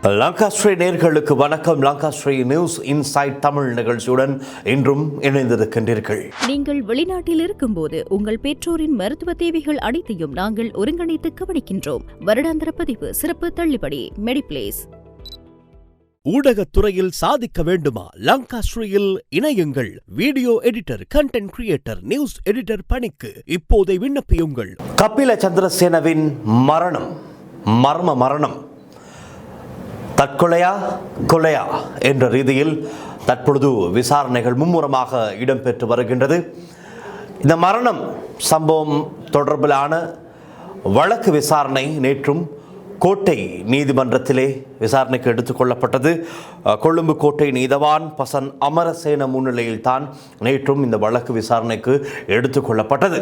லங்காஸ்ரீ நேர்களுக்கு வணக்கம். Lankasri news inside Tamil நிகழ்ச்சியுடன் இன்றும் இணைந்திருக்கின்றீர்கள். நீங்கள் வெளிநாட்டில் இருக்கும்போது உங்கள் பெற்றோரின் மருத்துவ தேவைகள் அனைத்தையும் நாங்கள் ஒருங்கிணைத்து கவனிக்கின்றோம். வருடாந்திர பதிவு, சிறப்பு தள்ளுபடி, மெடிப்ளேஸ். ஊடகத்துறையில் சாதிக்க வேண்டுமா? லங்காஸ்ரீயில் இணையுங்கள். Video editor, content creator, news editor பணிக்கு இப்போதை விண்ணப்பியுங்கள். கபில சந்திரசேனவின் மரணம் மர்ம மரணம். தற்கொலையா கொலையா என்ற ரீதியில் தற்பொழுது விசாரணைகள் மும்முரமாக இடம்பெற்று வருகின்றது. இந்த மரணம் சம்பவம் தொடர்பிலான வழக்கு விசாரணை நேற்றும் கோட்டை நீதிமன்றத்திலே விசாரணைக்கு எடுத்துக்கொள்ளப்பட்டது. கொழும்பு கோட்டை நீதவான் பசன் அமரசேன முன்னிலையில் தான் நேற்றும் இந்த வழக்கு விசாரணைக்கு எடுத்துக்கொள்ளப்பட்டது.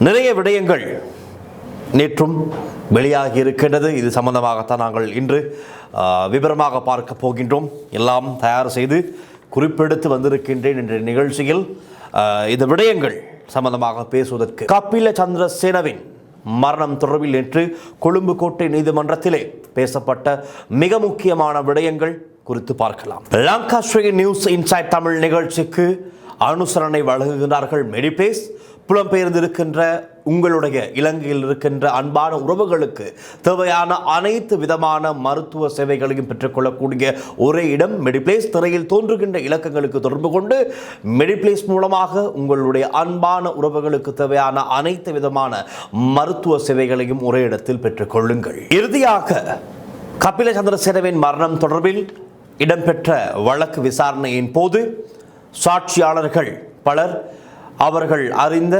நிறைய விடயங்கள் நேற்றும் வெளியாகி இருக்கின்றது. இது சம்பந்தமாகத்தான் நாங்கள் இன்று விவரமாக பார்க்க போகின்றோம். எல்லாம் தயார் செய்து குறிப்பெடுத்து வந்திருக்கின்றேன் என்ற நிகழ்ச்சியில் இந்த விடயங்கள் சம்பந்தமாக பேசுவதற்கு கபில சந்திரசேனவின் மரணம் தொடர்பில் நேற்று கொழும்பு கோட்டை நீதிமன்றத்திலே பேசப்பட்ட மிக முக்கியமான விடயங்கள் குறித்து பார்க்கலாம். லங்காஸ்ரீ நியூஸ் இன்சைட் தமிழ் நிகழ்ச்சிக்கு அனுசரணை வழங்குகிறார்கள் மெடிப்ளேஸ். புலம்பெயர்ந்திருக்கின்ற உங்களுடைய இலங்கையில் இருக்கின்ற அன்பான உறவுகளுக்கு தேவையான அனைத்து விதமான மருத்துவ சேவைகளையும் பெற்றுக்கொள்ளக்கூடிய ஒரே இடம் மெடிப்ளேஸ். திரையில் தோன்றுகின்ற இலக்கங்களுக்கு தொடர்பு கொண்டு மெடிப்ளேஸ் மூலமாக உங்களுடைய அன்பான உறவுகளுக்கு தேவையான அனைத்து விதமான மருத்துவ சேவைகளையும் ஒரே இடத்தில் பெற்றுக்கொள்ளுங்கள். இறுதியாக கபில சந்திரசேனவின் மரணம் தொடர்பில் இடம்பெற்ற வழக்கு விசாரணையின் போது சாட்சியாளர்கள் பலர் அவர்கள் அறிந்த,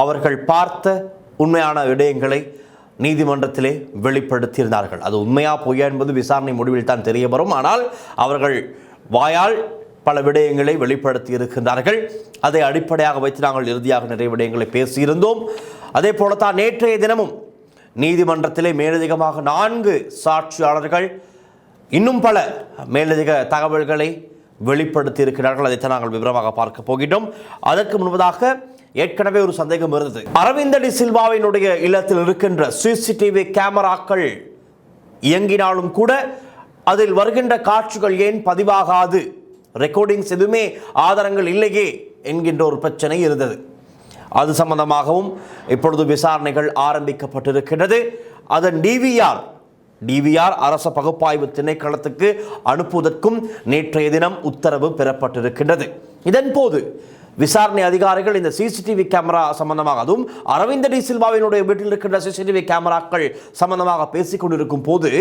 அவர்கள் பார்த்த உண்மையான விடயங்களை நீதிமன்றத்திலே வெளிப்படுத்தியிருந்தார்கள். அது உண்மையா பொய்யா என்பது விசாரணை முடிவில் தான் தெரிய வரும். ஆனால் அவர்கள் வாயால் பல விடயங்களை வெளிப்படுத்தி இருக்கின்றார்கள். அதை அடிப்படையாக வைத்து நாங்கள் இறுதியாக நிறைய விடயங்களை பேசியிருந்தோம். அதே போலத்தான் நேற்றைய தினமும் நீதிமன்றத்திலே மேலதிகமாக 4 சாட்சியாளர்கள் இன்னும் பல மேலதிக தகவல்களை வெளிப்படுத்தி இருக்கிறார்கள். அதைத்தான் நாங்கள் விவரமாக பார்க்க போகின்றோம். அதற்கு முன்பதாக ஏற்கனவே ஒரு சந்தேகம் இருந்தது. அரவிந்த டி சில்வாவினுடைய இல்லத்தில் இருக்கின்ற சிசிடிவி கேமராக்கள் இயங்கினாலும் கூட அதில் வருகின்ற காட்சிகள் ஏன் பதிவாகாது, ரெக்கார்டிங்ஸ் எதுவுமே ஆதாரங்கள் இல்லையே என்கின்ற ஒரு பிரச்சனை இருந்தது. அது சம்பந்தமாகவும் இப்பொழுது விசாரணைகள் ஆரம்பிக்கப்பட்டிருக்கின்றது. அதன் டிவிஆர் அரச பகுப்பாய்வு திணைக்களத்துக்கு அனுப்புவதற்கும் நேற்றைய தினம் உத்தரவு பெறப்பட்டிருக்கின்றது. இதன் போது விசாரணை அதிகாரிகள் இந்த சிசிடிவி கேமரா சம்பந்தமாக, அதுவும் அரவிந்த டி சில்வாவினுடைய வீட்டில் இருக்கின்ற சிசிடிவி கேமராக்கள் சம்பந்தமாக பேசிக் கொண்டிருக்கும் போது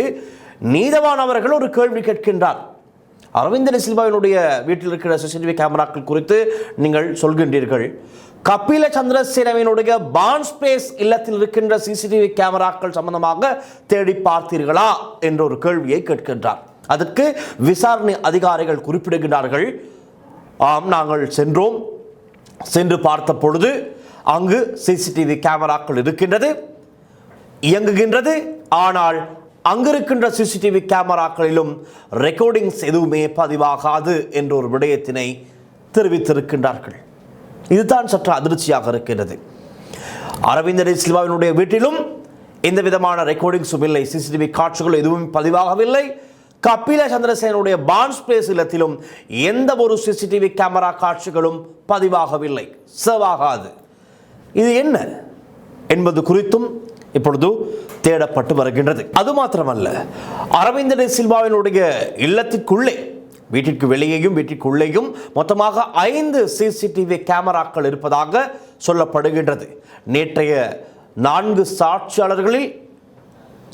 நீதவான் அவர்கள் ஒரு கேள்வி கேட்கின்றார். அரவிந்த டி சில்வாவினுடைய வீட்டில் இருக்கிற சிசிடிவி கேமராக்கள் குறித்து நீங்கள் சொல்கின்றீர்கள், கபில சந்திரசேனவினுடைய பான்ஸ்பேஸ் இல்லத்தில் இருக்கின்ற சிசிடிவி கேமராக்கள் சம்பந்தமாக தேடி பார்த்தீர்களா என்ற ஒரு கேள்வியை கேட்கின்றார். அதற்கு விசாரணை அதிகாரிகள் குறிப்பிடுகிறார்கள், ஆம், நாங்கள் சென்று பார்த்த பொழுது அங்கு சிசிடிவி கேமராக்கள் இருக்கின்றது, இயங்குகின்றது. ஆனால் அங்கிருக்கின்ற சிசிடிவி கேமராக்களிலும் ரெக்கார்டிங்ஸ் எதுவுமே பதிவாகாது என்ற ஒரு விடயத்தினை தெரிவித்திருக்கின்றார்கள். இதுதான் சற்று அதிர்ச்சியாக இருக்கிறது. அரவிந்த டி சில்வாவினுடைய வீட்டிலும் எந்த விதமான ரெக்கார்டிங்ஸும் இல்லை, சிசிடிவி காட்சிகள் எதுவும் பதிவாகவில்லை. கபில சந்திரசேனனுடைய பான்ஸ்பேஸ் இல்லத்திலும் எந்த ஒரு சிசிடிவி கேமரா காட்சிகளும் பதிவாகவில்லை, சேவாகாது. இது என்ன என்பது குறித்தும் இப்பொழுது தேடப்பட்டு வருகின்றது. அது மாத்திரமல்ல, அரவிந்த டி சில்வாவினுடைய இல்லத்திற்குள்ளே, வீட்டிற்கு வெளியேயும் வீட்டிற்குள்ளேயும் மொத்தமாக 5 சிசிடிவி கேமராக்கள் இருப்பதாக சொல்லப்படுகின்றது. நேற்றைய 4 சாட்சியாளர்களில்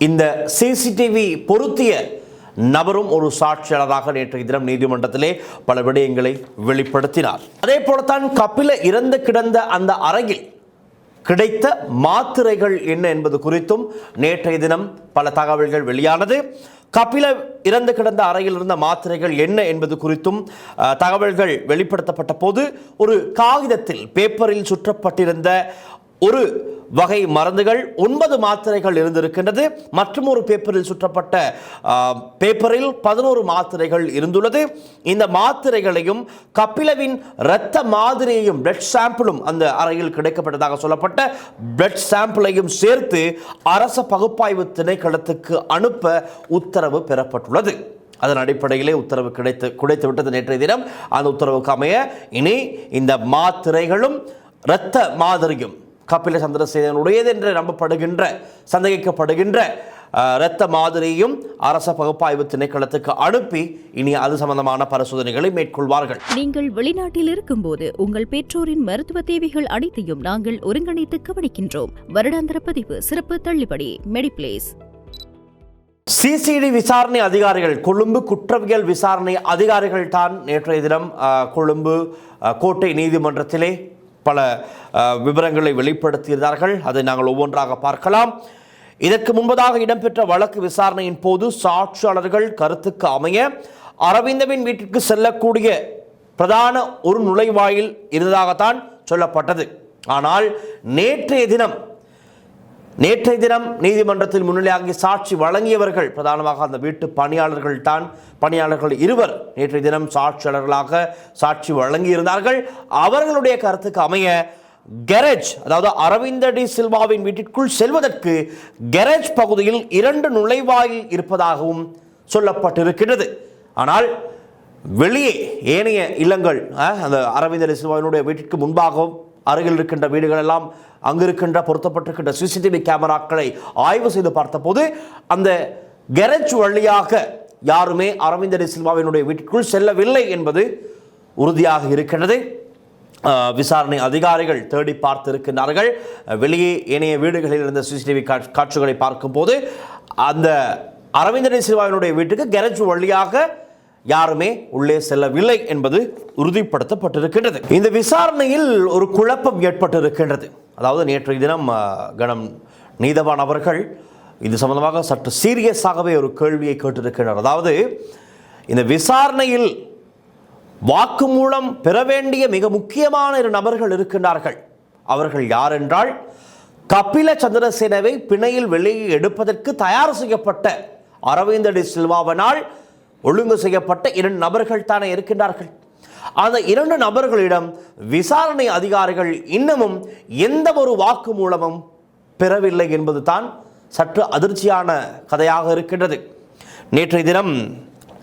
இந்த சிசிடிவி பொருத்திய நபரும் ஒரு சாட்சியாளராக நேற்றைய தினம் நீதிமன்றத்திலே பல விடயங்களை வெளிப்படுத்தினார். அதே போலத்தான் கபில இறந்து கிடந்த அந்த அறையில் கிடைத்த மாத்திரைகள் என்ன என்பது குறித்தும் நேற்றைய தினம் பல தகவல்கள் வெளியானது. கபில இறந்து கிடந்த அறையில் இருந்த மாத்திரைகள் என்ன என்பது குறித்தும் தகவல்கள் வெளிப்படுத்தப்பட்ட போது ஒரு காகிதத்தில், பேப்பரில் சுற்றப்பட்டிருந்த ஒரு வகை மருந்துகள், 9 மாத்திரைகள் இருந்திருக்கின்றது. மற்றும் ஒரு பேப்பரில் சுற்றப்பட்ட பேப்பரில் 11 மாத்திரைகள் இருந்துள்ளது. இந்த மாத்திரைகளையும் கபிலவின் இரத்த மாதிரியையும் பிளட் சாம்பிளும் அந்த அறையில் கிடைக்கப்பட்டதாக சொல்லப்பட்ட பிளட் சாம்பிளையும் சேர்த்து அரச பகுப்பாய்வு திணைக்களத்துக்கு அனுப்ப உத்தரவு பெறப்பட்டுள்ளது. அதன் அடிப்படையிலே உத்தரவு கிடைத்து விட்டது நேற்றைய தினம். அந்த உத்தரவுக்கு அமைய இனி இந்த மாத்திரைகளும் இரத்த மாதிரியும் கபில சந்திரசேனனுடையது என்று நம்பப்படுகின்ற சந்தேகிக்கப்படுகின்ற இரத்த மாதிரியும் அரச பகுப்பாய்வு திணைக்களத்துக்கு அனுப்பி இனி அது சம்பந்தமான பரிசோதனைகளை மேற்கொள்வார்கள். நீங்கள் வெளிநாட்டில் இருக்கும்போது உங்கள் பெற்றோரின் மருத்துவ தேவைகள் அனைத்தையும் நாங்கள் ஒருங்கிணைத்து கவனிக்கின்றோம். வருடாந்திர பதிவு சிறப்பு தள்ளுபடி மெடிப்ளேஸ். சிசிடி விசாரணை அதிகாரிகள், கொழும்பு குற்றவியல் விசாரணை அதிகாரிகள் தான் நேற்றைய தினம் கொழும்பு கோட்டை நீதிமன்றத்திலே பல விவரங்களை வெளிப்படுத்தியிருந்தார்கள். அதை நாங்கள் ஒவ்வொன்றாக பார்க்கலாம். இதற்கு முன்பதாக இடம்பெற்ற வழக்கு விசாரணையின் போது சாட்சியாளர்கள் கருத்துக்கு அமைய அரவிந்தவின் வீட்டிற்கு செல்லக்கூடிய பிரதான ஒரு நுழைவாயில் இருந்ததாகத்தான் சொல்லப்பட்டது. ஆனால் நேற்றைய தினம் நீதிமன்றத்தில் முன்னிலையாகி சாட்சி வழங்கியவர்கள் பிரதானமாக அந்த வீட்டு பணியாளர்கள் இருவர் நேற்றைய தினம் சாட்சியாளர்களாக சாட்சி வழங்கியிருந்தார்கள். அவர்களுடைய கருத்துக்கு அமைய கெரேஜ், அதாவது அரவிந்த டி சில்வாவின் வீட்டிற்குள் செல்வதற்கு கெரேஜ் பகுதியில் 2 நுழைவாயில் இருப்பதாகவும் சொல்லப்பட்டிருக்கிறது. ஆனால் வெளியே ஏனைய இல்லங்கள், அந்த அரவிந்த டி சில்வாவினுடைய வீட்டிற்கு முன்பாகவும் அருகில் இருக்கின்ற வீடுகள் எல்லாம் அங்கு இருக்கின்ற பொருத்தப்பட்டிருக்கின்ற சிசிடிவி கேமராக்களை ஆய்வு செய்து பார்த்தபோது அந்த கெரேஜ் வழியாக யாருமே அரவிந்த டி சில்வாவினுடைய வீட்டிற்குள் செல்லவில்லை என்பது உறுதியாக இருக்கிறது. விசாரணை அதிகாரிகள் தேடி பார்த்திருக்கிறார்கள். வெளியே ஏனைய வீடுகளில் இருந்த சிசிடிவி காட்சிகளை பார்க்கும் போது அந்த அரவிந்த டி சில்வாவினுடைய வீட்டுக்கு கெரேஜ் வழியாக யாருமே உள்ளே செல்லவில்லை என்பது உறுதிப்படுத்தப்பட்டிருக்கின்றது. இந்த விசாரணையில் ஒரு குழப்பம் ஏற்பட்டிருக்கின்றது. அதாவது நேற்றைய தினம் கணம் நீதவான் அவர்கள் இது சம்பந்தமாக சற்று சீரியஸாகவே ஒரு கேள்வியை கேட்டிருக்கின்றனர். அதாவது இந்த விசாரணையில் வாக்குமூலம் பெற வேண்டிய மிக முக்கியமான 2 நபர்கள் இருக்கின்றார்கள். அவர்கள் யார் என்றால், கபில சந்திரசேனவை பிணையில் வெளியே எடுப்பதற்கு தயார் செய்யப்பட்ட அரவிந்த டி சில்வாவினால் ஒழுங்கு செய்யப்பட்ட 2 நபர்கள் தானே இருக்கின்றார்கள். அந்த 2 நபர்களிடம் விசாரணை அதிகாரிகள் இன்னமும் எந்த ஒரு வாக்குமூலமும் பெறவில்லை என்பது தான் சற்று அதிர்ச்சியான கதையாக இருக்கின்றது. நேற்றைய தினம்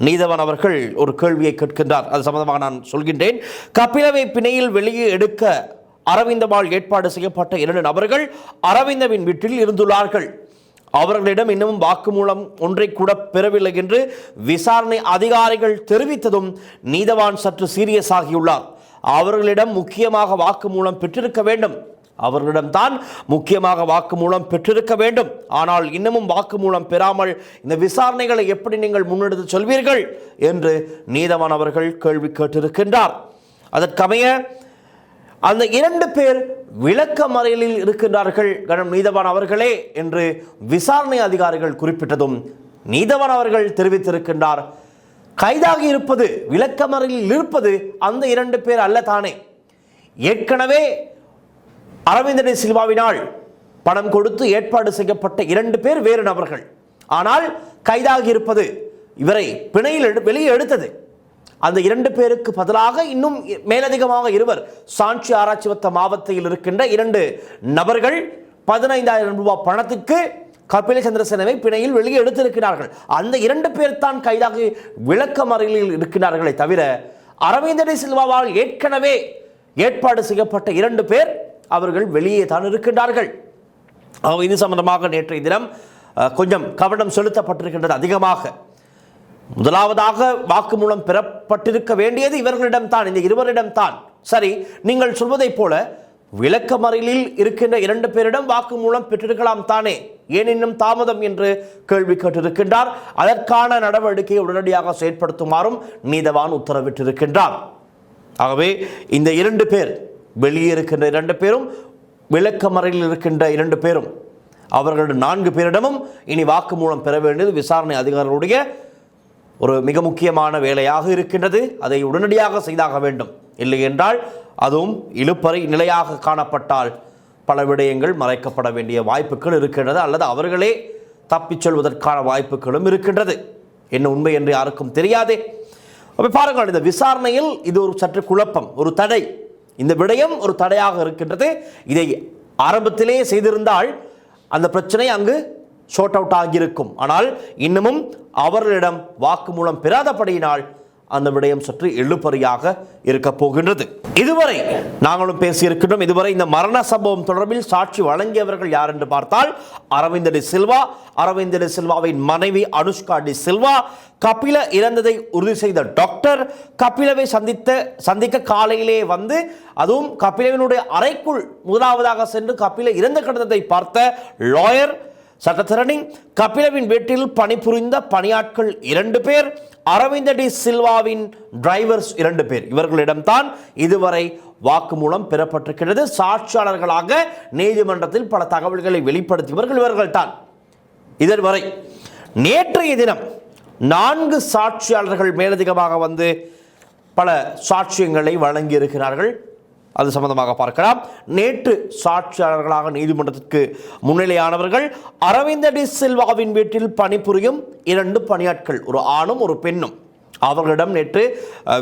நீதவான் அவர்கள் ஒரு கேள்வியை கேட்கின்றார். அது சம்பந்தமாக நான் சொல்கின்றேன். கபிலவை பிணையில் வெளியே எடுக்க அரவிந்தவால் ஏற்பாடு செய்யப்பட்ட 2 நபர்கள் அரவிந்தவின் வீட்டில் இருந்துள்ளார்கள். அவர்களிடம் இன்னமும் வாக்குமூலம் ஒன்றை கூட பெறவில்லை என்று விசாரணை அதிகாரிகள் தெரிவித்ததும் நீதவான் சற்று சீரியஸ் ஆகியுள்ளார். அவர்களிடம் முக்கியமாக வாக்குமூலம் பெற்றிருக்க வேண்டும். அவர்களிடம்தான் முக்கியமாக வாக்குமூலம் பெற்றிருக்க வேண்டும். ஆனால் இன்னமும் வாக்குமூலம் பெறாமல் இந்த விசாரணைகளை எப்படி நீங்கள் முன்னெடுத்து சொல்வீர்கள் என்று நீதவான் அவர்கள் கேள்வி கேட்டிருக்கின்றார். அதற்கமைய அந்த 2 பேர் விளக்க மறியலில் இருக்கின்றார்கள் கணம் நீதவான் அவர்களே என்று விசாரணை அதிகாரிகள் குறிப்பிட்டதும் நீதவான் அவர்கள் தெரிவித்திருக்கின்றார், கைதாகி இருப்பது, விளக்க மறியலில் இருப்பது அந்த 2 பேர் அல்ல தானே. ஏற்கனவே அரவிந்த டி சில்வாவினால் பணம் கொடுத்து ஏற்பாடு செய்யப்பட்ட 2 பேர் வேறு நபர்கள். ஆனால் கைதாகி இருப்பது, இவரை பிணையில் வெளியே எடுத்தது அந்த 2 பேருக்கு பதிலாக இன்னும் மேலதிகமாக 2 சாட்சி ஆராய்ச்சி வட்ட மாவட்டத்தில் இருக்கின்ற 2 நபர்கள் 15,000 ரூபாய் பணத்திற்கு கபில சந்திரசேனவை பிணையில் வெளியே எடுத்திருக்கிறார்கள். அந்த 2 பேர் தான் கைதாகி விளக்க மறியலில் இருக்கிறார்களே தவிர அரவிந்த டி சில்வாவால் ஏற்கனவே ஏற்பாடு செய்யப்பட்ட 2 பேர் அவர்கள் வெளியே தான் இருக்கின்றார்கள். இது சம்பந்தமாக நேற்றைய தினம் கொஞ்சம் கவனம் செலுத்தப்பட்டிருக்கின்றது அதிகமாக. முதலாவதாக வாக்குமூலம் பெறப்பட்டிருக்க வேண்டியது இவர்களிடம் தான், இந்த 2 தான். சரி, நீங்கள் சொல்வதை போல விளக்க மறியலில் இருக்கின்ற 2 பேரிடம் வாக்குமூலம் பெற்றிருக்கலாம் தானே, ஏன் இன்னும் தாமதம் என்று கேள்வி கேட்டிருக்கின்றார். அதற்கான நடவடிக்கையை உடனடியாக செயற்படுத்துமாறும் நீதவான் உத்தரவிட்டிருக்கின்றார். ஆகவே இந்த 2 பேர், வெளியே இருக்கின்ற 2 பேரும் விளக்க மறியலில் இருக்கின்ற 2 பேரும், அவர்களுடைய 4 பேரிடமும் இனி வாக்குமூலம் பெற வேண்டியது விசாரணை அதிகாரிகளுடைய ஒரு மிக முக்கியமான வேலையாக இருக்கின்றது. அதை உடனடியாக செய்தாக வேண்டும். இல்லை என்றால் அதுவும் இழுப்பறை நிலையாக காணப்பட்டால் பல விடயங்கள் மறைக்கப்பட வேண்டிய வாய்ப்புகள் இருக்கின்றது, அல்லது அவர்களே தப்பிச் செல்வதற்கான வாய்ப்புகளும் இருக்கின்றது. என்ன உண்மை என்று யாருக்கும் தெரியாதே. அப்போ பாருங்கள், இந்த விசாரணையில் இது ஒரு சற்று குழப்பம், ஒரு தடை. இந்த விடயம் ஒரு தடையாக இருக்கின்றது. இதை ஆரம்பத்திலே செய்திருந்தால் அந்த பிரச்சனை அங்கு ஷார்ட் அவுட் ஆகியிருக்கும். ஆனால் இன்னமும் அவர்களிடம் வாக்குமூலம் பெறாதபடியினால் அந்த விடயம் சற்று இழுபறியாக இருக்க போகின்றது. இதுவரை நாங்களும் பேசியிருக்கின்றோம். இதுவரை இந்த மரண சம்பவம் தொடர்பில் சாட்சி வழங்கியவர்கள் யார் என்று பார்த்தால் அரவிந்த் டி சில்வா, அரவிந்த் டி சில்வாவின் மனைவி அனுஷ்கா டி சில்வா, கபில இறந்ததை உறுதி செய்த டாக்டர், கபிலவை சந்திக்க காலையிலே வந்து அதுவும் கபிலவினுடைய அறைக்குள் முதலாவதாக சென்று கபில இறந்த கட்டணத்தை பார்த்த லாயர், சட்டத்தரணி, கபிலவின் வீட்டில் பணிபுரிந்த பணியாட்கள் 2 பேர், அரவிந்த் டி சில்வாவின் டிரைவர்ஸ் 2 பேர். இவர்களிடம்தான் இதுவரை வாக்குமூலம் பெறப்பட்டிருக்கிறது. சாட்சியாளர்களாக நீதிமன்றத்தில் பல தகவல்களை வெளிப்படுத்தியவர்கள் இவர்கள்தான். இதுவரை நேற்றைய தினம் 4 சாட்சியாளர்கள் மேலதிகமாக வந்து பல சாட்சியங்களை வழங்கியிருக்கிறார்கள். அது சம்பந்தமாக பார்க்கலாம். நேற்று சாட்சியாளர்களாக நீதிமன்றத்திற்கு முன்னிலையானவர்கள் அரவிந்த் டி சில்வாவின் வீட்டில் பணிபுரியும் 2 பணியாட்கள், ஒரு ஆணும் ஒரு பெண்ணும். அவர்களிடம் நேற்று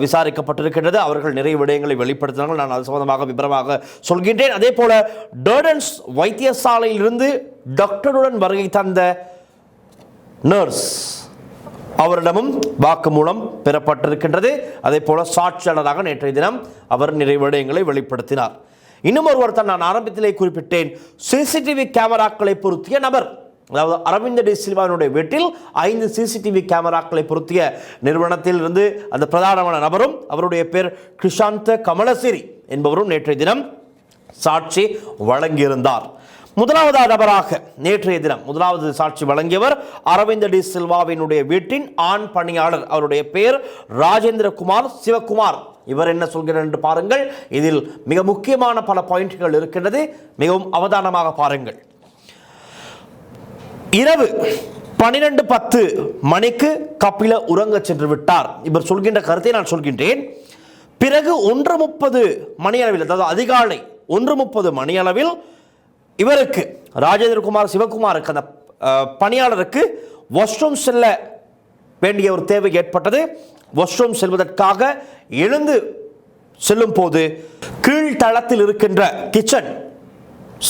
விசாரிக்கப்பட்டிருக்கிறது. அவர்கள் நிறைய விடயங்களை வெளிப்படுத்தினார்கள். நான் அது சம்பந்தமாக விபரமாக சொல்கின்றேன். அதே போல டர்டன்ஸ் வைத்தியசாலையில் இருந்து டாக்டருடன் வருகை தந்த நர்ஸ், அவரிடமும் வாக்குமூலம் பெறப்பட்டிருக்கின்றது. அதே போல சாட்சியாளராக நேற்றைய தினம் அவர் நிறைய விடயங்களை வெளிப்படுத்தினார். இன்னும் ஒருவர் தான் நான் ஆரம்பத்திலே குறிப்பிட்டேன், சிசிடிவி கேமராக்களை பொருத்திய நபர். அதாவது அரவிந்த் டி சில்வாவினுடைய வீட்டில் 5 சிசிடிவி கேமராக்களை பொருத்திய நிறுவனத்தில் இருந்து அந்த பிரதானமான நபரும், அவருடைய பேர் கிருஷாந்த கமலசிரி என்பவரும் நேற்றைய தினம் சாட்சி வழங்கியிருந்தார். முதலாவது நபராக நேற்றைய தினம் முதலாவது சாட்சி வழங்கியவர் அரவிந்த் டி சில்வாவினுடைய வீட்டின் ஆண் பணியாளர். அவருடைய பெயர் ராஜேந்திர குமார் சிவகுமார். இவர் என்ன சொல்கிறார் என்று பாருங்கள். இதில் மிக முக்கியமான பல பாயிண்ட்கள் இருக்கின்றது. மிகவும் அவதானமாக பாருங்கள். இரவு 12:10 மணிக்கு கபில உறங்க சென்று விட்டார். இவர் சொல்கின்ற கருத்தை நான் சொல்கின்றேன். பிறகு 1:30 மணியளவில், அதாவது அதிகாலை 1:30 மணியளவில் இவருக்கு ராஜேந்திரகுமார் சிவகுமாருக்கு, அந்த பணியாளருக்கு வாஷ்ரூம் செல்ல வேண்டிய ஒரு தேவை ஏற்பட்டது. வாஷ்ரூம் செல்வதற்காக எழுந்து செல்லும் போது கீழ்த்தளத்தில் இருக்கின்ற கிச்சன்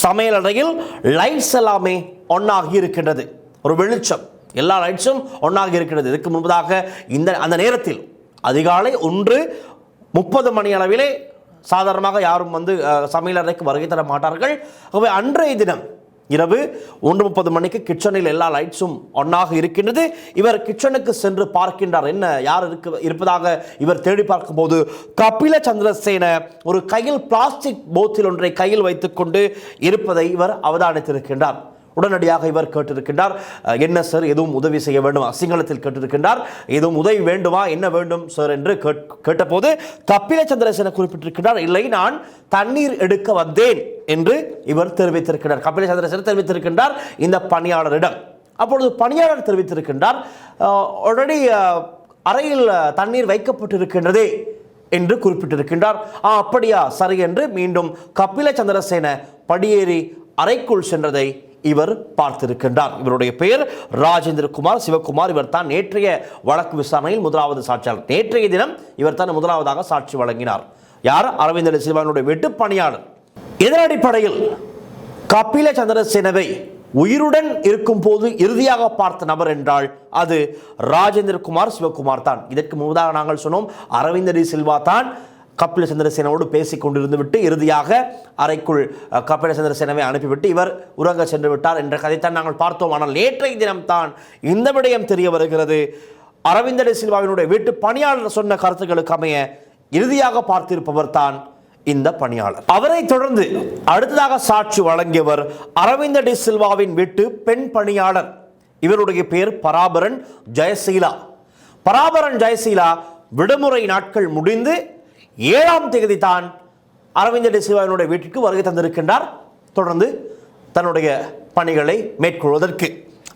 சமையலறையில் லைட்ஸ் எல்லாமே ஒன்னாகி இருக்கின்றது. ஒரு வெளிச்சம், எல்லா லைட்ஸும் ஒன்னாகி இருக்கிறது. இதுக்கு முன்பதாக அந்த நேரத்தில் அதிகாலை 1:30 மணி அளவிலே சாதாரணமாக யாரும் வந்து சமையலறைக்கு வருகை தர மாட்டார்கள். ஆகவே அன்றைய தினம் இரவு 1:30 மணிக்கு கிச்சனில் எல்லா லைட்ஸும் ஒன்னாக இருக்கின்றது. இவர் கிச்சனுக்கு சென்று பார்க்கின்றார். என்ன யார் இருப்பதாக இவர் தேடி பார்க்கும் போது கபில சந்திரசேன ஒரு கையில் பிளாஸ்டிக் போத்தில் ஒன்றை கையில் வைத்துக்கொண்டு இருப்பதை இவர் அவதானித்திருக்கின்றார். உடனடியாக இவர் கேட்டிருக்கின்றார், என்ன சார், எதுவும் உதவி செய்ய வேண்டுமா? சிங்களத்தில் கேட்டிருக்கின்றார், எதுவும் உதவி வேண்டுமா, என்ன வேண்டும் சார் என்று கேட்டபோது கபில சந்திரசேன குறிப்பிட்டிருக்கின்றார், இல்லை, நான் தண்ணீர் எடுக்க வந்தேன் என்று இவர் தெரிவித்திருக்கிறார். கபில சந்திரசேன தெரிவித்திருக்கின்றார் இந்த பணியாளரிடம். அப்பொழுது பணியாளர் தெரிவித்திருக்கின்றார், ஆல்ரெடி அறையில் தண்ணீர் வைக்கப்பட்டிருக்கின்றதே என்று குறிப்பிட்டிருக்கின்றார். அப்படியா, சரி என்று மீண்டும் கபில சந்திரசேன படியேறி அறைக்குள் சென்றதை இவர் பார்த்திருக்கின்றார். இவருடைய பெயர் ராஜேந்திர குமார் சிவகுமார். இவர் தான் நேற்றைய வழக்கு விசாரணையில் முதலாவது சாட்சியாளர். நேற்றைய தினம் இவர் தான் முதலாவதாக சாட்சி வழங்கினார். யார்? அரவிந்த் டி சில்வாவினுடைய வீட்டு பணியாளர். இதன் அடிப்படையில் கபில சந்திரசேனவை உயிருடன் இருக்கும் போது இறுதியாக பார்த்த நபர் என்றால் அது ராஜேந்திர குமார் சிவகுமார் தான். இதற்கு முன்பதாக நாங்கள் சொன்னோம், அரவிந்த் டி சில்வா தான் கபில சந்திரசேனோடு பேசிக் கொண்டிருந்து விட்டு இறுதியாக அறைக்குள் கபில சந்திரசேனவை அனுப்பிவிட்டு இவர் உறங்க சென்று விட்டார் என்ற கதைத்தான் நாங்கள் பார்த்தோம். ஆனால் நேற்றைய தினம்தான் இந்த விடயம் தெரிய வருகிறது. அரவிந்த் டி சில்வாவினுடைய வீட்டு பணியாளர் சொன்ன கருத்துக்களுக்கு அமைய இறுதியாக பார்த்திருப்பவர் தான் இந்த பணியாளர். அவரை தொடர்ந்து அடுத்ததாக சாட்சி வழங்கியவர் அரவிந்த் டி சில்வாவின் வீட்டு பெண் பணியாளர். இவருடைய பெயர் பராபரன் ஜெயசீலா. பராபரன் ஜெயசீலா விடுமுறை நாட்கள் முடிந்து 7ஆம் தேதி தான் அரவிந்த் டி சில்வாவினுடைய வீட்டிற்கு வருகை தந்திருக்கின்றார், தொடர்ந்து தன்னுடைய பணிகளை மேற்கொள்வதற்கு.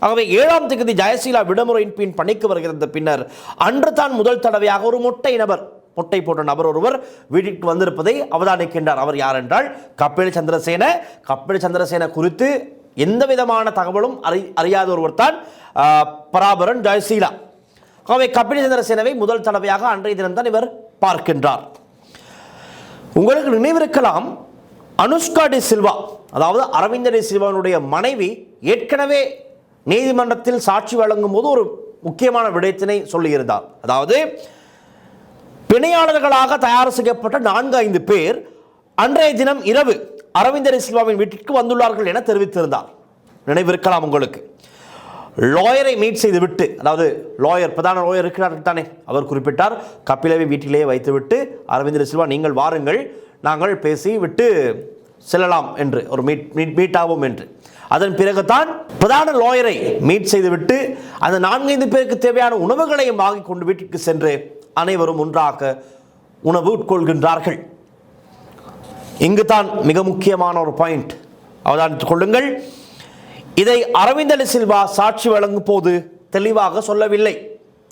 ஆகவே 7ஆம் தேதி ஜெயசீலா விடுமுறையின் பின் பணிக்கு வருகிற பின்னர் அன்று தான் முதல் தடவையாக ஒரு மொட்டை நபர், மொட்டை போட்ட நபர் ஒருவர் வீட்டிற்கு வந்திருப்பதை அவதானிக்கின்றார். அவர் யார் என்றால் கபில சந்திரசேன. கபில சந்திரசேன குறித்து எந்த விதமான தகவலும் அறியாத ஒருவர் தான் பராபரன் ஜெயசீலா. ஆகவே கபில சந்திரசேனவை முதல் தடவையாக அன்றைய தினம்தான் இவர் பார்க்கின்றார். உங்களுக்கு நினைவிருக்கலாம், அனுஷ்கா டி சில்வா, அதாவது அரவிந்த டி சில்வாவினுடைய மனைவி, ஏற்கனவே நீதிமன்றத்தில் சாட்சி வழங்கும் போது ஒரு முக்கியமான விடயத்தினை சொல்லியிருந்தார். அதாவது பிணையாளர்களாக தயார் செய்யப்பட்ட 4-5 பேர் அன்றைய தினம் இரவு அரவிந்த டி சில்வாவின் வீட்டிற்கு வந்துள்ளார்கள் என தெரிவித்திருந்தார். நினைவிருக்கலாம் உங்களுக்கு. லாயரை மீட் செய்து விட்டு, அதாவது லாயர், பிரதான லாயர் இருக்கிறார்கள் தானே, அவர் குறிப்பிட்டார் கபிலவை வீட்டிலேயே வைத்துவிட்டு அரவிந்த டி சில்வா நீங்கள் வாருங்கள், நாங்கள் பேசி விட்டு செல்லலாம் என்று, ஒரு மீட்டாகும் என்று. அதன் பிறகுதான் பிரதான லாயரை மீட் செய்துவிட்டு அந்த 4-5 பேருக்கு தேவையான உணவுகளையும் வாங்கி கொண்டு வீட்டிற்கு சென்று அனைவரும் ஒன்றாக உணவு உட்கொள்கின்றார்கள். இங்குதான் மிக முக்கியமான ஒரு பாயிண்ட், அவதானித்துக் கொள்ளுங்கள். இதை அரவிந்த டி சில்வா சாட்சி வழங்கும் போது தெளிவாக சொல்லவில்லை.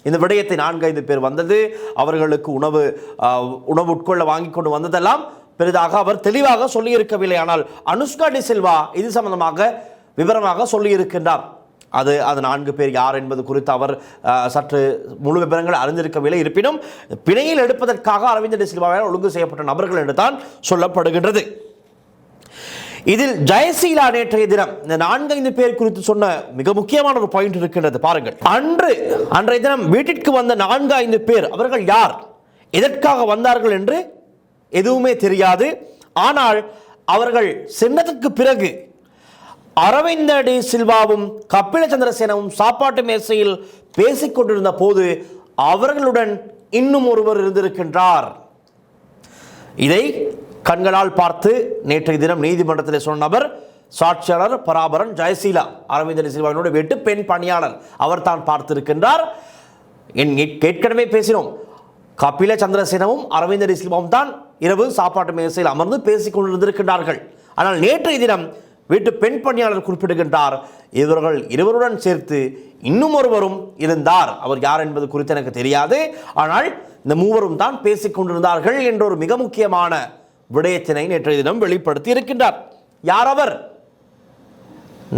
இந்த விடயத்தை 4-5 பேர் வந்தது, அவர்களுக்கு உணவு உட்கொள்ள வாங்கி கொண்டு வந்ததெல்லாம் பெரிதாக அவர் தெளிவாக சொல்லியிருக்கவில்லை. ஆனால் அனுஷ்கா டி சில்வா இது சம்பந்தமாக விவரமாக சொல்லியிருக்கின்றார். அது 4 பேர் யார் என்பது குறித்து அவர் சற்று முழு விவரங்கள் அறிந்திருக்கவில்லை. இருப்பினும் பிணையில் எடுப்பதற்காக அரவிந்த டி சில்வாவால் ஒழுங்கு செய்யப்பட்ட நபர்கள் என்று தான் சொல்லப்படுகின்றது. இதில் ஜெயசீலா நேற்றைய தினம் இந்த 4-5 பேர் குறித்து சொன்ன மிக முக்கியமான ஒரு பாயிண்ட் இருக்கின்றது. பாருங்கள், அன்றைய தினம் வீட்டிற்கு வந்த 4-5 பேர், அவர்கள் யார், எதற்காக வந்தார்கள் என்று எதுவுமே தெரியாது. ஆனால் அவர்கள் சென்றதற்கு பிறகு அரவிந்த டி சில்வாவும் கபில சந்திரசேனவும் சாப்பாட்டு மேசையில் பேசிக் கொண்டிருந்த போது அவர்களுடன் இன்னும் ஒருவர் இருந்திருக்கின்றார். இதை கண்களால் பார்த்து நேற்றைய தினம் நீதிமன்றத்தில் சொன்ன நபர் சாட்சியாளர் பராபரன் ஜெயசீலா, அரவிந்த டி சில்வாவினுடைய வீட்டு பெண் பணியாளர். அவர் தான் பார்த்திருக்கின்றார். ஏற்கனவே பேசினோம், கபில சந்திரசேனவும் அரவிந்த டி சில்வாவும் தான் இரவு சாப்பாட்டு மேசையில் அமர்ந்து பேசிக் கொண்டிருந்திருக்கின்றார்கள். ஆனால் நேற்றைய தினம் வீட்டு பெண் பணியாளர் குறிப்பிடுகின்றார், இவர்கள் இருவருடன் சேர்த்து இன்னும் ஒருவரும் இருந்தார். அவர் யார் என்பது குறித்து எனக்கு தெரியாது, ஆனால் இந்த மூவரும் தான் பேசிக் கொண்டிருந்தார்கள் என்ற ஒரு மிக முக்கியமான விடயத்தினை நேற்றைய தினம் வெளிப்படுத்தி இருக்கின்றார். யார் அவர்?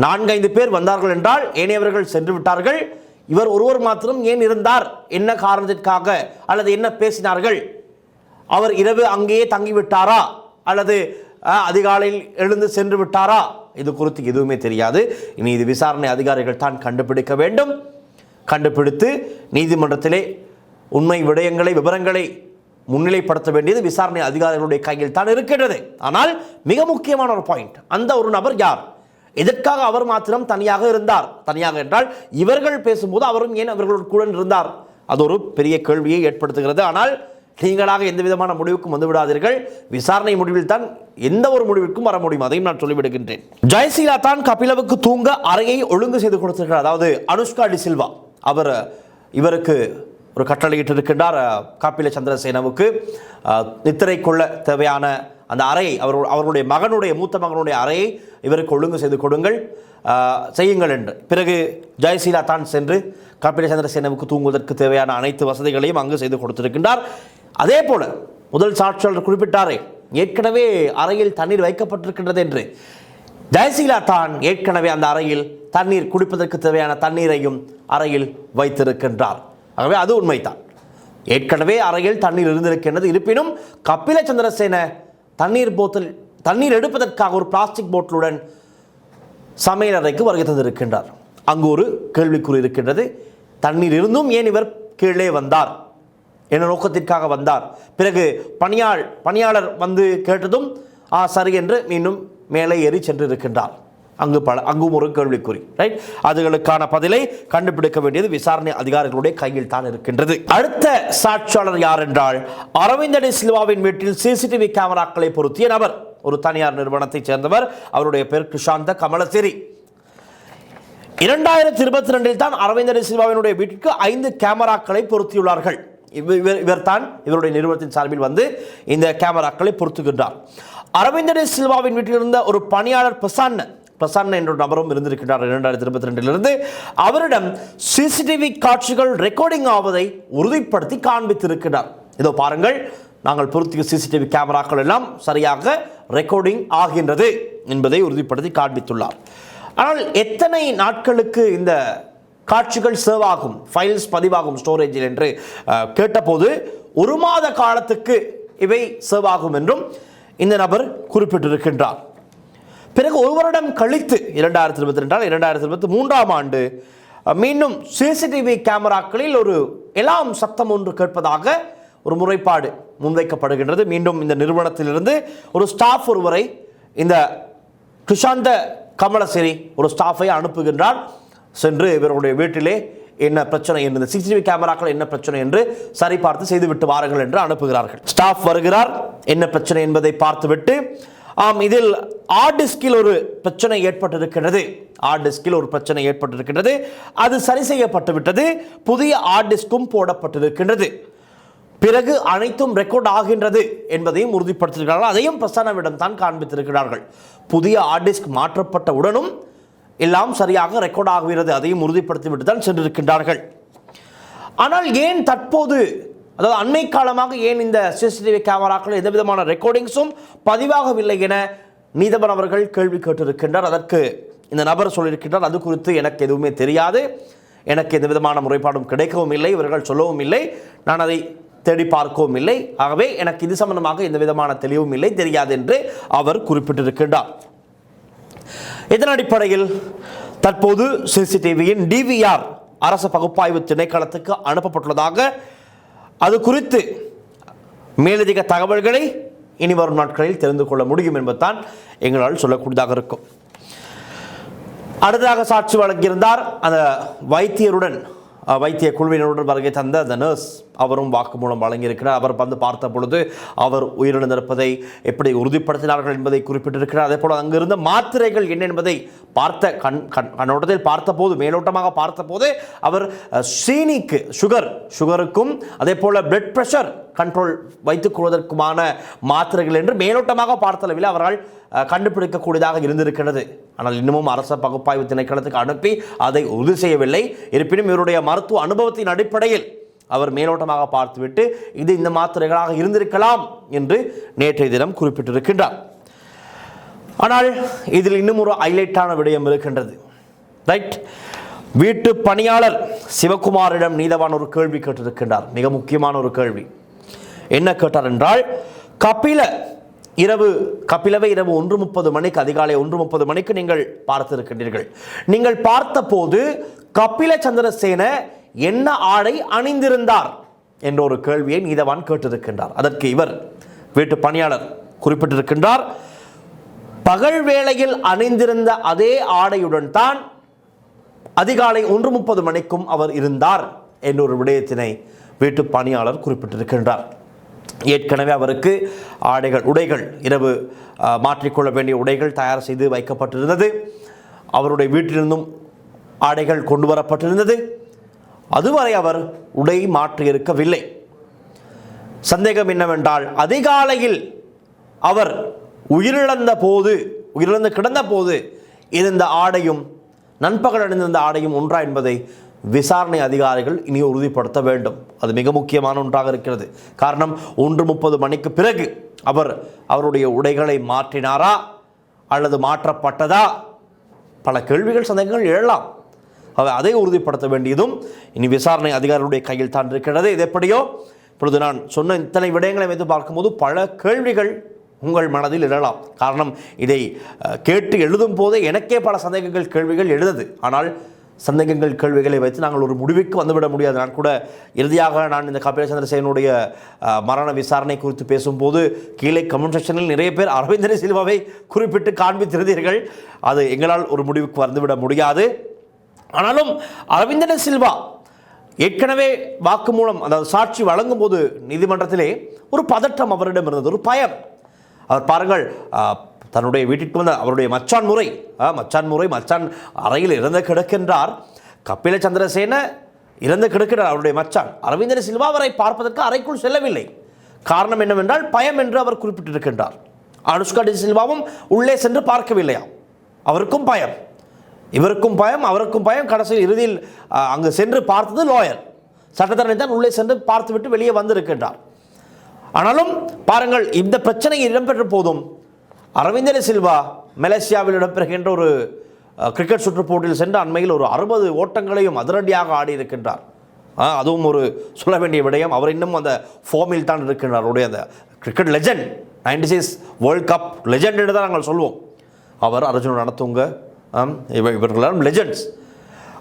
4-5 பேர் வந்தார்கள் என்றால் ஏனையவர்கள் சென்று விட்டார்கள். இவர் ஒருவர் மாத்திரம் ஏன் இருந்தார்? என்ன காரணத்திற்காக, அல்லது என்ன பேசினார்கள்? அவர் இரவு அங்கேயே தங்கிவிட்டாரா, அல்லது அதிகாலையில் எழுந்து சென்று விட்டாரா? இது குறித்து எதுவுமே தெரியாது. இனி இது விசாரணை அதிகாரிகள் தான் கண்டுபிடிக்க வேண்டும். கண்டுபிடித்து நீதிமன்றத்திலே உண்மை விவரங்களை முன்னிலைப்படுத்த வேண்டியது விசாரணை அதிகாரிகளுடைய கையில் தான் இருக்கின்றது. ஆனால் மிக முக்கியமான ஒரு பாயிண்ட், அந்த ஒரு நபர் யார், எதற்காக அவர் மாத்திரம் தனியாக இருந்தார்? தனியாக என்றால் இவர்கள் பேசும்போது அவரும் ஏன் அவர்களோடு கூட இருந்தார்? அது ஒரு பெரிய கேள்வியை ஏற்படுத்துகிறது. ஆனால் நீங்களாக எந்த விதமான முடிவுக்கும் வந்து விடாதீர்கள். விசாரணை முடிவில் தான் எந்த ஒரு முடிவிற்கும் வர முடியும், அதையும் நான் சொல்லிவிடுகின்றேன். ஜெயசீலா தான் கபிலவுக்கு தூங்க அறையை ஒழுங்கு செய்து கொடுத்திருக்கிறார். அதாவது அனுஷ்கா டி சில்வா அவர் இவருக்கு ஒரு கட்டளையிட்டு இருக்கின்றார், கபில சந்திரசேனவுக்கு நித்திரை கொள்ள தேவையான அந்த அறையை, அவருடைய மகனுடைய மூத்த மகனுடைய அறையை இவருக்கு ஒழுங்கு செய்து கொடுங்கள், செய்யுங்கள் என்று. பிறகு ஜெயசீலா தான் சென்று கபில சந்திரசேனவுக்கு தூங்குவதற்கு தேவையான அனைத்து வசதிகளையும் அங்கு செய்து கொடுத்திருக்கின்றார். அதே போல முதல் சாட்சியாளர் குறிப்பிட்டாரே, ஏற்கனவே அறையில் தண்ணீர் வைக்கப்பட்டிருக்கின்றது என்று. ஜெயசீலா தான் ஏற்கனவே அந்த அறையில் தண்ணீர் குடிப்பதற்கு தேவையான தண்ணீரையும் அறையில் வைத்திருக்கின்றார். ஆகவே அது உண்மைதான், ஏற்கனவே அறையில் தண்ணீர் இருந்திருக்கின்றது. இருப்பினும் கபில சந்திரசேன தண்ணீர் எடுப்பதற்காக ஒரு பிளாஸ்டிக் போட்டலுடன் சமையல் அறைக்கு வருகை தந்திருக்கின்றார். அங்கு ஒரு கேள்விக்குறி இருக்கின்றது, தண்ணீர் இருந்தும் ஏன் இவர் கீழே வந்தார், என்ன நோக்கத்திற்காக வந்தார்? பிறகு பணியாளர் வந்து கேட்டதும் சரி என்று மீண்டும் மேலே ஏறி சென்று இருக்கின்றார். அங்கும் ஒரு கேள்விக்குறி, ரைட்? அதுகளுக்கான பதிலை கண்டுபிடிக்க வேண்டியது விசாரணை அதிகாரிகளுடைய கையில் தான் இருக்கின்றது. அடுத்த சாட்சியாளர் யார் என்றால் அரவிந்த டி சில்வாவின் வீட்டில் சிசிடிவி கேமராக்களை பொருத்திய நபர், ஒரு தனியார் நிறுவனத்தைச் சேர்ந்தவர். அவருடைய பெயர் கிருஷாந்த கமலசிரி. 2022 தான் அரவிந்த டி சில்வாவினுடைய வீட்டிற்கு 5 கேமராக்களை பொருத்தியுள்ளார்கள். இவருடைய நிறுவனத்தின் சார்பில் வந்து இந்த கேமராக்களை பொருத்துகின்றார். அரவிந்த டி சில்வாவின் வீட்டில் இருந்த ஒரு பணியாளர் பிரசன்ன என்ற நபரும் இருந்திருக்கிறார். 2022 அவரிடம் சிசிடிவி காட்சிகள் ரெக்கார்டிங் ஆவதை உறுதிப்படுத்தி காண்பித்திருக்கிறார். இதோ பாருங்கள், நாங்கள் பொருத்திய சிசிடிவி கேமராக்கள் எல்லாம் சரியாக ரெக்கார்டிங் ஆகின்றது என்பதை உறுதிப்படுத்தி காண்பித்துள்ளார். ஆனால் எத்தனை நாட்களுக்கு இந்த காட்சிகள் சேவ் ஆகும், ஃபைல்ஸ் பதிவாகும் ஸ்டோரேஜில் என்று கேட்டபோது 1 மாத காலத்துக்கு இவை சேவ் ஆகும் என்றும் இந்த நபர் குறிப்பிட்டிருக்கின்றார். பிறகு 1 வருடம் கழித்து 2023 ஆண்டு மீண்டும் சிசிடிவி கேமராக்களில் ஒரு எலாம் சத்தம் ஒன்று கேட்பதாக ஒரு முறைப்பாடு முன்வைக்கப்படுகின்றது. மீண்டும் இந்த நிறுவனத்திலிருந்து ஒரு ஸ்டாஃப் ஒருவரை, இந்த துஷாந்த கமலசிறி ஒரு ஸ்டாஃபை அனுப்புகின்றார். சென்று இவருடைய வீட்டிலே என்ன பிரச்சனை என்று, சிசிடிவி கேமராக்கள் என்ன பிரச்சனை என்று சரிபார்த்து செய்துவிட்டு வாருங்கள் என்று அனுப்புகிறார்கள். ஸ்டாஃப் வருகிறார், என்ன பிரச்சனை என்பதை பார்த்துவிட்டு, இதில் ஹார்ட் டிஸ்கில் ஒரு பிரச்சனை ஏற்பட்டிருக்கிறது, அது சரி செய்யப்பட்டு விட்டது, புதிய ஹார்ட் டிஸ்கும் போடப்பட்டிருக்கின்றது, பிறகு அனைத்தும் ரெக்கார்ட் ஆகின்றது என்பதையும் உறுதிப்படுத்தியிருக்கிறார்கள். அதையும் பிரசன்னவிடம் தான் காண்பித்திருக்கிறார்கள். புதிய ஹார்ட் டிஸ்க் மாற்றப்பட்ட உடனும் எல்லாம் சரியாக ரெக்கார்ட் ஆகிறது, அதையும் உறுதிப்படுத்திவிட்டு தான் சென்றிருக்கின்றார்கள். ஆனால் ஏன் தற்போது, அதாவது அண்மை காலமாக ஏன் இந்த சிசிடிவி கேமராக்கள் எந்த விதமான ரெக்கார்டிங்ஸும் பதிவாகவில்லை என நீதவன் அவர்கள் கேள்வி கேட்டிருக்கின்றார். அதற்கு இந்த நபர் சொல்லியிருக்கின்றார், அது குறித்து எனக்கு எதுவுமே தெரியாது, எனக்கு எந்த விதமான முறைப்பாடும் கிடைக்கவும் இல்லை, இவர்கள் சொல்லவும் இல்லை, நான் அதை தேடி பார்க்கவும் இல்லை, ஆகவே எனக்கு இது சம்பந்தமாக எந்த விதமான தெளிவும் இல்லை, தெரியாது என்று அவர் குறிப்பிட்டிருக்கின்றார். இதன் அடிப்படையில் தற்போது சிசிடிவியின் டிவிஆர் அரசு பகுப்பாய்வு திணைக்களத்துக்கு அனுப்பப்பட்டுள்ளதாக, அது குறித்து மேலதிக தகவல்களை இனி வரும் நாட்களில் தெரிந்து கொள்ள முடியும் என்பதுதான் எங்களால் சொல்லக்கூடியதாக இருக்கும். அடுத்ததாக சாட்சி வழங்கியிருந்தார் அந்த வைத்திய குழுவினருடன் வருகை தந்த அந்த நர்ஸ், அவரும் வாக்குமூலம் வழங்கியிருக்கிறார். அவர் வந்து பார்த்த பொழுது அவர் உயிரிழந்திருப்பதை எப்படி உறுதிப்படுத்தினார்கள் என்பதை குறிப்பிட்டிருக்கிறார். அதே போல அங்கிருந்த மாத்திரைகள் என்ன என்பதை கண்ணோட்டத்தில் பார்த்தபோது, மேலோட்டமாக பார்த்தபோது அவர் சுகருக்கும் அதே போல பிளட் பிரஷர் கண்ட்ரோல் வைத்துக் கொள்வதற்குமான மாத்திரைகள் என்று மேலோட்டமாக பார்த்தளவில் அவரால் கண்டுபிடிக்கக்கூடியதாக இருந்திருக்கிறது. ஆனால் இன்னமும் அரச பகுப்பாய்வு திணைக்களத்துக்கு அனுப்பி அதை உறுதி செய்யவில்லை. இருப்பினும் இவருடைய மருத்துவ அனுபவத்தின் அடிப்படையில் அவர் மேலோட்டமாக பார்த்துவிட்டு இது இந்த மாத்திரைகளாக இருந்திருக்கலாம் என்று நேற்றைய தினம் குறிப்பிட்டிருக்கின்றார். ஆனால் இதில் இன்னும் ஒரு ஹைலைட்டான விடயம் இருக்கின்றது. ரைட், வீட்டு பணியாளர் சிவகுமாரிடம் நீதவான் ஒரு கேள்வி கேட்டிருக்கின்றார். மிக முக்கியமான ஒரு கேள்வி. என்ன கேட்டார் என்றால், கபிலவை இரவு 1:30 மணிக்கு, அதிகாலை 1:30 மணிக்கு நீங்கள் பார்த்திருக்கின்றீர்கள். நீங்கள் பார்த்தபோது கபில சந்திரசேன என்ன ஆடை அணிந்திருந்தார் என்ற ஒரு கேள்வியை நீதவான் கேட்டிருக்கின்றார். அதற்கு இவர் வீட்டு பணியாளர் குறிப்பிட்டிருக்கின்றார், பகல் வேளையில் அணிந்திருந்த அதே ஆடையுடன் தான் அதிகாலை 1:30 மணிக்கும் அவர் இருந்தார் என்ற ஒரு விடயத்தினை வீட்டு பணியாளர் குறிப்பிட்டிருக்கின்றார். ஏற்கனவே அவருக்கு உடைகள் இரவு மாற்றிக்கொள்ள வேண்டிய உடைகள் தயார் செய்து வைக்கப்பட்டிருந்தது. அவருடைய வீட்டிலிருந்தும் ஆடைகள் கொண்டு வரப்பட்டிருந்தது. அதுவரை அவர் உடை மாற்றியிருக்கவில்லை. சந்தேகம் என்னவென்றால், அதிகாலையில் அவர் உயிரிழந்து கிடந்த போது இருந்த ஆடையும் நண்பகல் அணிந்திருந்த ஆடையும் ஒன்றா என்பதை விசாரணை அதிகாரிகள் இனி உறுதிப்படுத்த வேண்டும். அது மிக முக்கியமான ஒன்றாக இருக்கிறது. காரணம், 1:30 மணிக்கு பிறகு அவருடைய உடைகளை மாற்றினாரா அல்லது மாற்றப்பட்டதா, பல கேள்விகள் சந்தேகங்கள் எழலாம். அதை உறுதிப்படுத்த வேண்டியதும் இனி விசாரணை அதிகாரிகளுடைய கையில் தான் இருக்கிறது. இது எப்படியோ, இப்பொழுது நான் சொன்ன இத்தனை விடயங்களை வைத்து பார்க்கும்போது பல கேள்விகள் உங்கள் மனதில் எழலாம். காரணம், இதை கேட்டு எழுதும் போதே எனக்கே பல சந்தேகங்கள் கேள்விகள் எழுதது. ஆனால் சந்தேகங்கள் கேள்விகளை வைத்து நாங்கள் ஒரு முடிவுக்கு வந்துவிட முடியாது. நான் கூட இறுதியாக இந்த கபில சந்திரசேனுடைய மரண விசாரணை குறித்து பேசும்போது கீழே கமெண்ட் செக்ஷனில் நிறைய பேர் அரவிந்தன சில்வாவை குறிப்பிட்டு காண்பித்திருந்தீர்கள். அது எங்களால் ஒரு முடிவுக்கு வந்துவிட முடியாது. ஆனாலும் அரவிந்தன சில்வா ஏற்கனவே வாக்குமூலம், அதாவது சாட்சி வழங்கும் போது நீதிமன்றத்திலே ஒரு பதற்றம் அவரிடம் இருந்தது, ஒரு பயம். அவர் பாருங்கள், தன்னுடைய வீட்டிற்கு வந்த அவருடைய மச்சான் அறையில் இறந்து கிடக்கின்றார். கபில சந்திரசேன இறந்து கிடக்கிறார். அவருடைய மச்சான் அரவிந்தன சில்வா அவரை பார்ப்பதற்கு அறைக்குள் செல்லவில்லை. காரணம் என்னவென்றால் பயம் என்று அவர் குறிப்பிட்டிருக்கின்றார். அனுஷ்கா டி சில்வாவும் உள்ளே சென்று பார்க்கவில்லையா, அவருக்கும் பயம், இவருக்கும் பயம், அவருக்கும் பயம். கடைசியில் இறுதியில் அங்கு சென்று பார்த்தது லாயர், சட்டத்தரணி தான் உள்ளே சென்று பார்த்துவிட்டு வெளியே வந்திருக்கின்றார். ஆனாலும் பாருங்கள், இந்த பிரச்சனை இடம்பெற்ற போதும் அரவிந்தர் சில்வா மலேசியாவில் இடம்பெறுகின்ற ஒரு கிரிக்கெட் சுற்றுப்போட்டியில் சென்று அண்மையில் ஒரு 60 ஓட்டங்களையும் அதிரடியாக ஆடி இருக்கின்றார். அதுவும் ஒரு சொல்ல வேண்டிய விடயம். அவர் இன்னும் அந்த ஃபார்மில் தான் இருக்கின்றார். அவருடைய அந்த cricket legend, 96 world cup legend என்று தான் நாங்கள் சொல்வோம். அவர் அர்ஜுன் ரணதுங்க இவர்களெல்லாம் லெஜண்ட்ஸ்.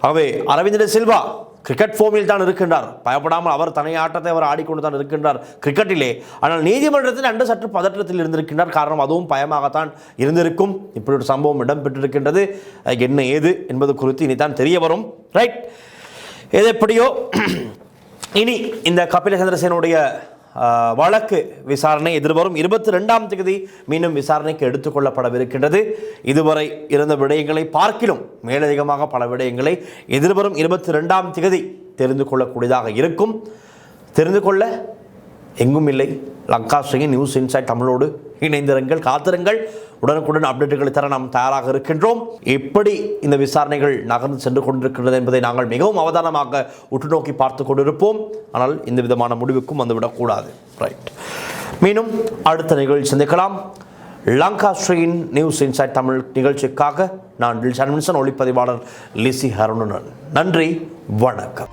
ஆகவே அரவிந்தர் சில்வா கிரிக்கெட் ஃபார்மில் தான் இருக்கின்றார். பயப்படாமல் அவர் தனி ஆட்டத்தை அவர் ஆடிக்கொண்டு தான் இருக்கின்றார் கிரிக்கெட்டிலே. ஆனால் நீதிமன்றத்தில் அன்று சற்று பதற்றத்தில் இருந்திருக்கின்றார். காரணம் அதுவும் பயமாகத்தான் இருந்திருக்கும். இப்படி ஒரு சம்பவம் இடம்பெற்றிருக்கின்றது. என்ன ஏது என்பது குறித்து இனிதான் தெரிய வரும். ரைட், எது எப்படியோ இனி இந்த கபில சந்திரசேனுடைய வழக்கு விசாரணை எதிர்வரும் 22ஆம் தேதி மீண்டும் விசாரணைக்கு எடுத்துக்கொள்ளப்படவிருக்கின்றது. இதுவரை இருந்த விடயங்களை பார்க்கிலும் மேலதிகமாக பல விடயங்களை எதிர்வரும் 22ஆம் தேதி தெரிந்து கொள்ளக்கூடியதாக இருக்கும். தெரிந்து கொள்ள எங்கும் இல்லை, லங்காஸ்ரீயின் நியூஸ் இன்சைட் தமிழோடு இணைந்திருங்கள், காத்திருங்கள். உடனுக்குடன் அப்டேட்டுகளை தர நாம் தயாராக இருக்கின்றோம். எப்படி இந்த விசாரணைகள் நகர்ந்து சென்று கொண்டிருக்கின்றது என்பதை நாங்கள் மிகவும் அவதானமாக உற்று நோக்கி பார்த்து கொண்டிருப்போம். ஆனால் இந்த விதமான முடிவுக்கும் வந்துவிடக்கூடாது. ரைட், மீண்டும் அடுத்த நிகழ்ச்சி சந்திக்கலாம். லங்காஸ்ரீயின் நியூஸ் இன்சைட் தமிழ் நிகழ்ச்சிக்காக நான் ஒளிப்பதிவாளர் லிசி ஹருணன். நன்றி, வணக்கம்.